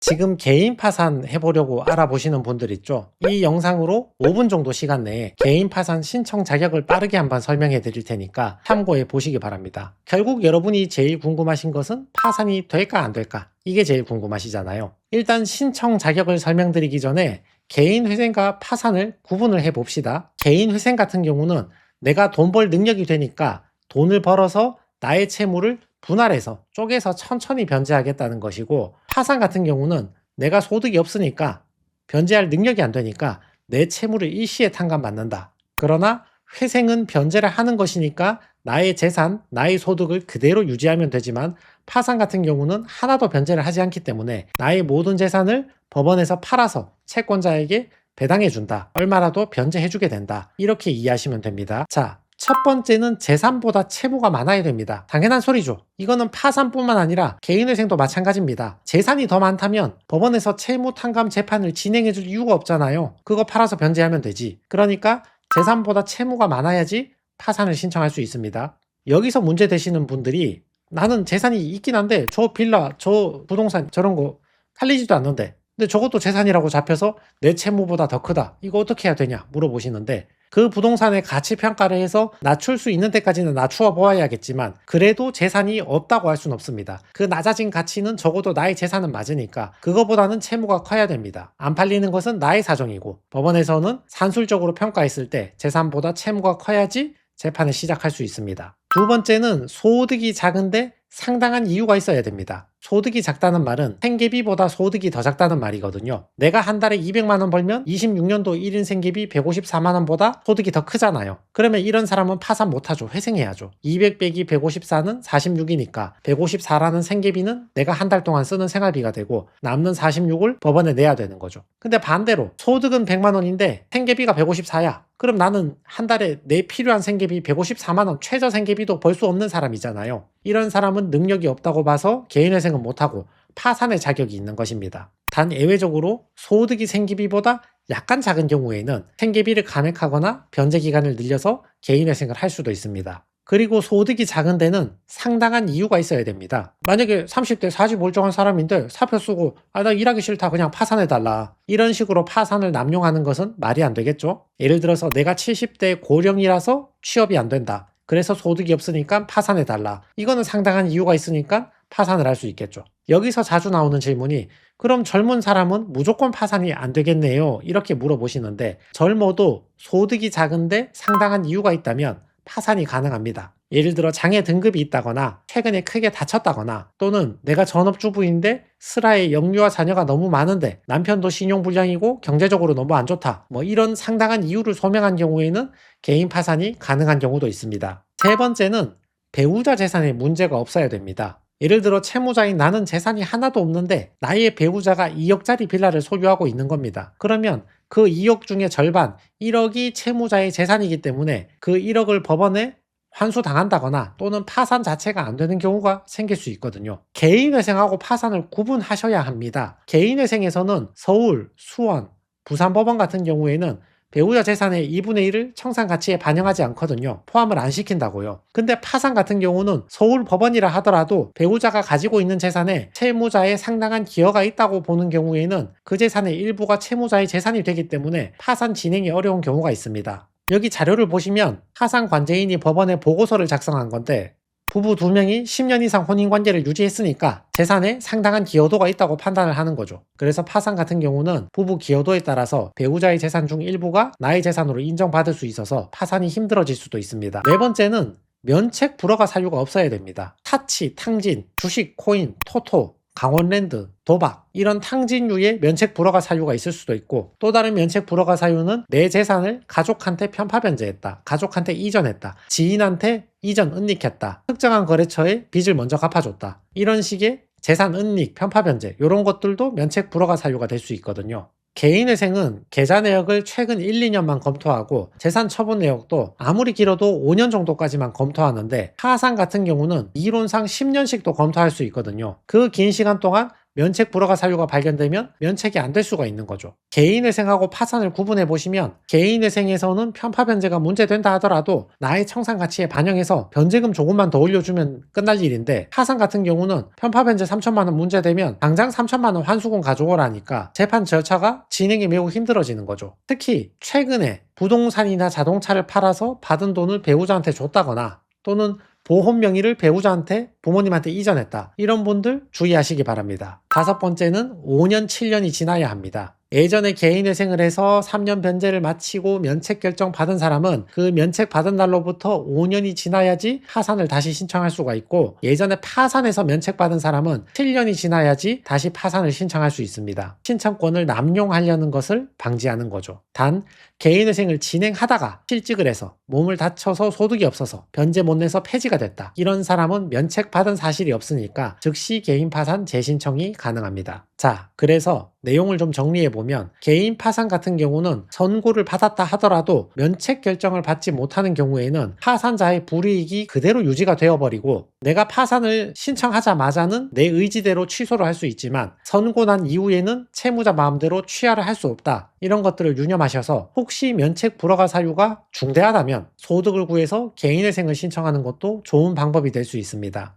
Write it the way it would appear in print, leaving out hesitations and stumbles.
지금 개인 파산 해보려고 알아보시는 분들 있죠? 이 영상으로 5분 정도 시간 내에 개인 파산 신청 자격을 빠르게 한번 설명해 드릴 테니까 참고해 보시기 바랍니다. 결국 여러분이 제일 궁금하신 것은 파산이 될까 안 될까? 이게 제일 궁금하시잖아요. 일단 신청 자격을 설명드리기 전에 개인 회생과 파산을 구분을 해 봅시다. 개인 회생 같은 경우는 내가 돈 벌 능력이 되니까 돈을 벌어서 나의 채무를 분할해서 쪼개서 천천히 변제하겠다는 것이고, 파산 같은 경우는 내가 소득이 없으니까 변제할 능력이 안 되니까 내 채무를 일시에 탕감받는다. 그러나 회생은 변제를 하는 것이니까 나의 재산, 나의 소득을 그대로 유지하면 되지만, 파산 같은 경우는 하나도 변제를 하지 않기 때문에 나의 모든 재산을 법원에서 팔아서 채권자에게 배당해준다. 얼마라도 변제해주게 된다. 이렇게 이해하시면 됩니다. 자, 첫 번째는 재산보다 채무가 많아야 됩니다. 당연한 소리죠. 이거는 파산뿐만 아니라 개인회생도 마찬가지입니다. 재산이 더 많다면 법원에서 채무탕감 재판을 진행해줄 이유가 없잖아요. 그거 팔아서 변제하면 되지. 그러니까 재산보다 채무가 많아야지 파산을 신청할 수 있습니다. 여기서 문제 되시는 분들이, 나는 재산이 있긴 한데 저 빌라, 저 부동산 저런 거 팔리지도 않는데, 근데 저것도 재산이라고 잡혀서 내 채무보다 더 크다. 이거 어떻게 해야 되냐 물어보시는데, 그 부동산의 가치 평가를 해서 낮출 수 있는 데까지는 낮추어 보아야겠지만, 그래도 재산이 없다고 할 수는 없습니다. 그 낮아진 가치는 적어도 나의 재산은 맞으니까 그거보다는 채무가 커야 됩니다. 안 팔리는 것은 나의 사정이고, 법원에서는 산술적으로 평가했을 때 재산보다 채무가 커야지 재판을 시작할 수 있습니다. 두 번째는 소득이 작은데 상당한 이유가 있어야 됩니다. 소득이 작다는 말은 생계비보다 소득이 더 작다는 말이거든요. 내가 한 달에 200만 원 벌면 26년도 1인 생계비 154만 원보다 소득이 더 크잖아요. 그러면 이런 사람은 파산 못하죠. 회생해야죠. 200 빼기 154는 46이니까 154라는 생계비는 내가 한 달 동안 쓰는 생활비가 되고, 남는 46을 법원에 내야 되는 거죠. 근데 반대로 소득은 100만 원인데 생계비가 154야. 그럼 나는 한 달에 내 필요한 생계비 154만 원, 최저 생계비도 벌 수 없는 사람이잖아요. 이런 사람은 능력이 없다고 봐서 개인회생은 못하고 파산의 자격이 있는 것입니다. 단 예외적으로 소득이 생계비보다 약간 작은 경우에는 생계비를 감액하거나 변제 기간을 늘려서 개인회생을 할 수도 있습니다. 그리고 소득이 작은 데는 상당한 이유가 있어야 됩니다. 만약에 30대 40 멀쩡한 사람인데 사표 쓰고 나 일하기 싫다 그냥 파산해달라, 이런 식으로 파산을 남용하는 것은 말이 안 되겠죠. 예를 들어서 내가 70대 고령이라서 취업이 안 된다, 그래서 소득이 없으니까 파산해달라, 이거는 상당한 이유가 있으니까 파산을 할 수 있겠죠. 여기서 자주 나오는 질문이, 그럼 젊은 사람은 무조건 파산이 안 되겠네요, 이렇게 물어보시는데, 젊어도 소득이 작은데 상당한 이유가 있다면 파산이 가능합니다. 예를 들어 장애 등급이 있다거나 최근에 크게 다쳤다거나, 또는 내가 전업주부인데 슬하에 영유아 자녀가 너무 많은데 남편도 신용불량이고 경제적으로 너무 안 좋다, 이런 상당한 이유를 소명한 경우에는 개인 파산이 가능한 경우도 있습니다. 세 번째는 배우자 재산에 문제가 없어야 됩니다. 예를 들어 채무자인 나는 재산이 하나도 없는데 나의 배우자가 2억짜리 빌라를 소유하고 있는 겁니다. 그러면 그 2억 중에 절반, 1억이 채무자의 재산이기 때문에 그 1억을 법원에 환수당한다거나 또는 파산 자체가 안 되는 경우가 생길 수 있거든요. 개인회생하고 파산을 구분하셔야 합니다. 개인회생에서는 서울, 수원, 부산법원 같은 경우에는 배우자 재산의 2분의 1을 청산가치에 반영하지 않거든요. 포함을 안 시킨다고요. 근데 파산 같은 경우는 서울 법원이라 하더라도 배우자가 가지고 있는 재산에 채무자의 상당한 기여가 있다고 보는 경우에는 그 재산의 일부가 채무자의 재산이 되기 때문에 파산 진행이 어려운 경우가 있습니다. 여기 자료를 보시면 파산 관제인이 법원에 보고서를 작성한 건데, 부부 2명이 10년 이상 혼인관계를 유지했으니까 재산에 상당한 기여도가 있다고 판단을 하는 거죠. 그래서 파산 같은 경우는 부부 기여도에 따라서 배우자의 재산 중 일부가 나의 재산으로 인정받을 수 있어서 파산이 힘들어질 수도 있습니다. 네 번째는 면책 불허가 사유가 없어야 됩니다. 타치, 탕진, 주식, 코인, 토토, 강원랜드, 도박, 이런 탕진류의 면책 불허가 사유가 있을 수도 있고, 또 다른 면책 불허가 사유는 내 재산을 가족한테 편파 변제했다, 가족한테 이전했다, 지인한테 이전 은닉했다, 특정한 거래처에 빚을 먼저 갚아줬다, 이런 식의 재산 은닉, 편파 변제, 이런 것들도 면책 불허가 사유가 될 수 있거든요. 개인회생은 계좌 내역을 최근 1, 2년만 검토하고 재산 처분 내역도 아무리 길어도 5년 정도까지만 검토하는데, 파산 같은 경우는 이론상 10년씩도 검토할 수 있거든요. 그 긴 시간 동안 면책 불허가 사유가 발견되면 면책이 안 될 수가 있는 거죠. 개인회생하고 파산을 구분해 보시면 개인회생에서는 편파 변제가 문제된다 하더라도 나의 청산 가치에 반영해서 변제금 조금만 더 올려주면 끝날 일인데, 파산 같은 경우는 편파 변제 3천만 원 문제되면 당장 3천만 원 환수금 가져오라니까 재판 절차가 진행이 매우 힘들어지는 거죠. 특히 최근에 부동산이나 자동차를 팔아서 받은 돈을 배우자한테 줬다거나 또는 보험 명의를 배우자한테 부모님한테 이전했다, 이런 분들 주의하시기 바랍니다. 다섯 번째는 5년 7년이 지나야 합니다. 예전에 개인회생을 해서 3년 변제를 마치고 면책 결정 받은 사람은 그 면책 받은 날로부터 5년이 지나야지 파산을 다시 신청할 수가 있고, 예전에 파산해서 면책 받은 사람은 7년이 지나야지 다시 파산을 신청할 수 있습니다. 신청권을 남용하려는 것을 방지하는 거죠. 단 개인회생을 진행하다가 실직을 해서 몸을 다쳐서 소득이 없어서 변제 못 내서 폐지가 됐다, 이런 사람은 면책 받은 사실이 없으니까 즉시 개인 파산 재신청이 가능합니다. 자, 그래서 내용을 좀 정리해보면 개인 파산 같은 경우는 선고를 받았다 하더라도 면책 결정을 받지 못하는 경우에는 파산자의 불이익이 그대로 유지가 되어버리고, 내가 파산을 신청하자마자는 내 의지대로 취소를 할 수 있지만 선고 난 이후에는 채무자 마음대로 취하를 할 수 없다, 이런 것들을 유념하셔서 혹시 면책 불허가 사유가 중대하다면 소득을 구해서 개인회생을 신청하는 것도 좋은 방법이 될 수 있습니다.